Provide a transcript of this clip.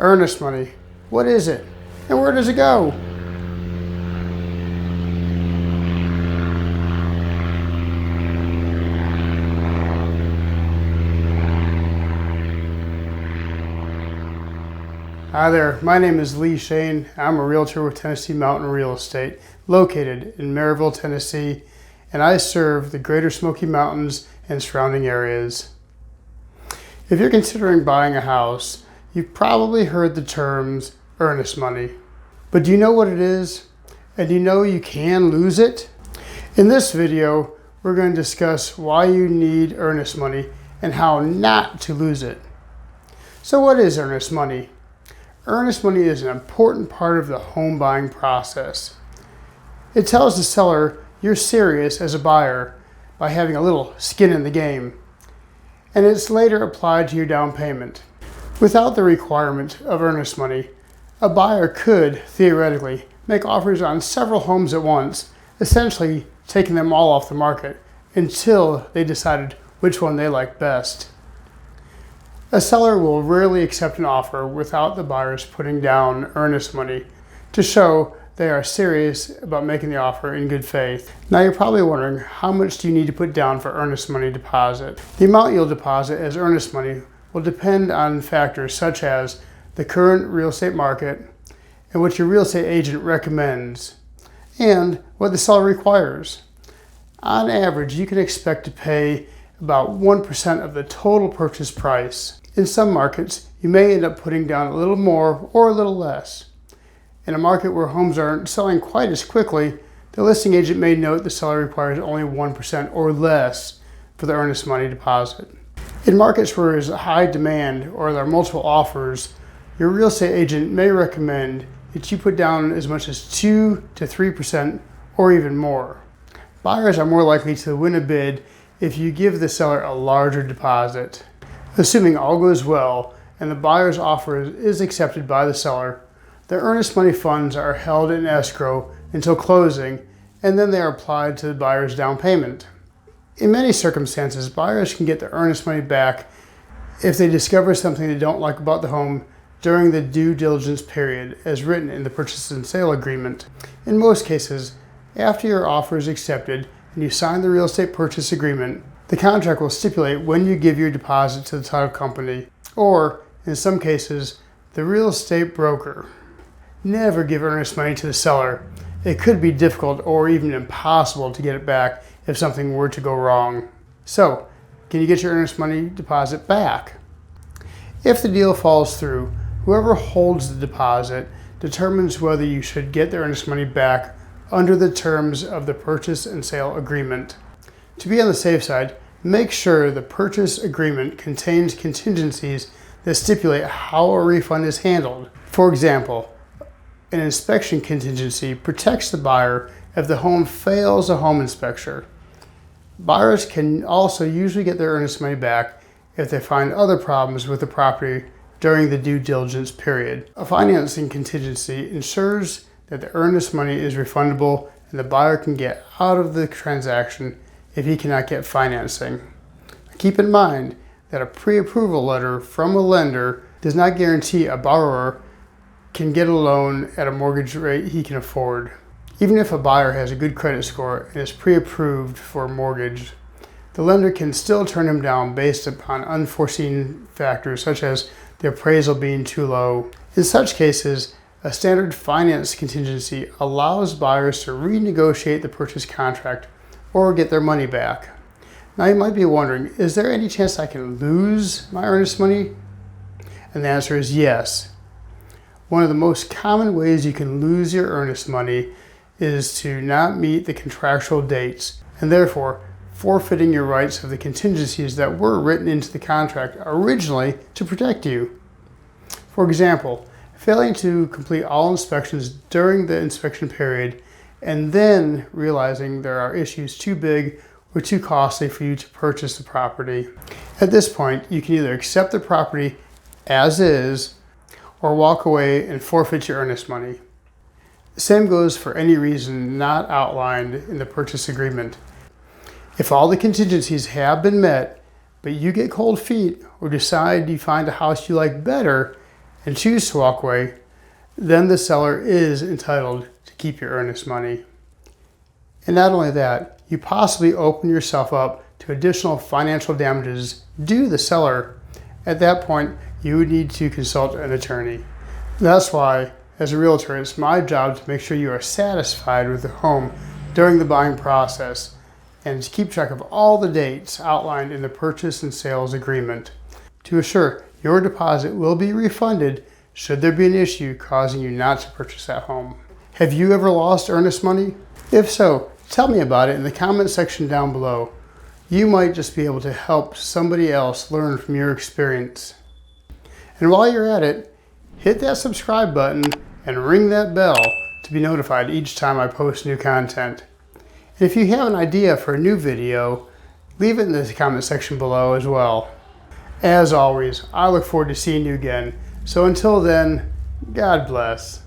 Earnest money. What is it? And where does it go? Hi there, my name is Lee Shane. I'm a realtor with Tennessee Mountain Real Estate, located in Maryville, Tennessee, and I serve the Greater Smoky Mountains and surrounding areas. If you're considering buying a house, you've probably heard the terms earnest money. But do you know what it is? And do you know you can lose it? In this video, we're going to discuss why you need earnest money and how not to lose it. So what is earnest money? Earnest money is an important part of the home buying process. It tells the seller you're serious as a buyer by having a little skin in the game, and it's later applied to your down payment. Without the requirement of earnest money, a buyer could, theoretically, make offers on several homes at once, essentially taking them all off the market until they decided which one they liked best. A seller will rarely accept an offer without the buyers putting down earnest money to show they are serious about making the offer in good faith. Now you're probably wondering, how much do you need to put down for earnest money deposit? The amount you'll deposit as earnest money will depend on factors such as the current real estate market and what your real estate agent recommends and what the seller requires. On average, you can expect to pay about 1% of the total purchase price. In some markets, you may end up putting down a little more or a little less. In a market where homes aren't selling quite as quickly, the listing agent may note the seller requires only 1% or less for the earnest money deposit. In markets where there is a high demand or there are multiple offers, your real estate agent may recommend that you put down as much as 2 to 3% or even more. Buyers are more likely to win a bid if you give the seller a larger deposit. Assuming all goes well and the buyer's offer is accepted by the seller, the earnest money funds are held in escrow until closing, and then they are applied to the buyer's down payment. In many circumstances, buyers can get the earnest money back if they discover something they don't like about the home during the due diligence period, as written in the purchase and sale agreement. In most cases, after your offer is accepted and you sign the real estate purchase agreement, the contract will stipulate when you give your deposit to the title company, or, in some cases, the real estate broker. Never give earnest money to the seller. It could be difficult or even impossible to get it back if something were to go wrong. So, can you get your earnest money deposit back? If the deal falls through, whoever holds the deposit determines whether you should get the earnest money back under the terms of the purchase and sale agreement. To be on the safe side, make sure the purchase agreement contains contingencies that stipulate how a refund is handled. For example, an inspection contingency protects the buyer if the home fails a home inspection. Buyers can also usually get their earnest money back if they find other problems with the property during the due diligence period. A financing contingency ensures that the earnest money is refundable and the buyer can get out of the transaction if he cannot get financing. Keep in mind that a pre-approval letter from a lender does not guarantee a borrower can get a loan at a mortgage rate he can afford. Even if a buyer has a good credit score and is pre-approved for a mortgage, the lender can still turn him down based upon unforeseen factors such as the appraisal being too low. In such cases, a standard finance contingency allows buyers to renegotiate the purchase contract or get their money back. Now you might be wondering, is there any chance I can lose my earnest money? And the answer is yes. One of the most common ways you can lose your earnest money is to not meet the contractual dates and therefore forfeiting your rights of the contingencies that were written into the contract originally to protect you. For example, failing to complete all inspections during the inspection period and then realizing there are issues too big or too costly for you to purchase the property. At this point, you can either accept the property as is or walk away and forfeit your earnest money. The same goes for any reason not outlined in the purchase agreement. If all the contingencies have been met, but you get cold feet or decide you find a house you like better, and choose to walk away, then the seller is entitled to keep your earnest money. And not only that, you possibly open yourself up to additional financial damages due to the seller. At that point, you would need to consult an attorney. That's why, as a realtor, it's my job to make sure you are satisfied with the home during the buying process and to keep track of all the dates outlined in the purchase and sales agreement to assure your deposit will be refunded should there be an issue causing you not to purchase that home. Have you ever lost earnest money? If so, tell me about it in the comment section down below. You might just be able to help somebody else learn from your experience. And while you're at it, hit that subscribe button and ring that bell to be notified each time I post new content. And if you have an idea for a new video, leave it in the comment section below as well. As always, I look forward to seeing you again. So until then, God bless.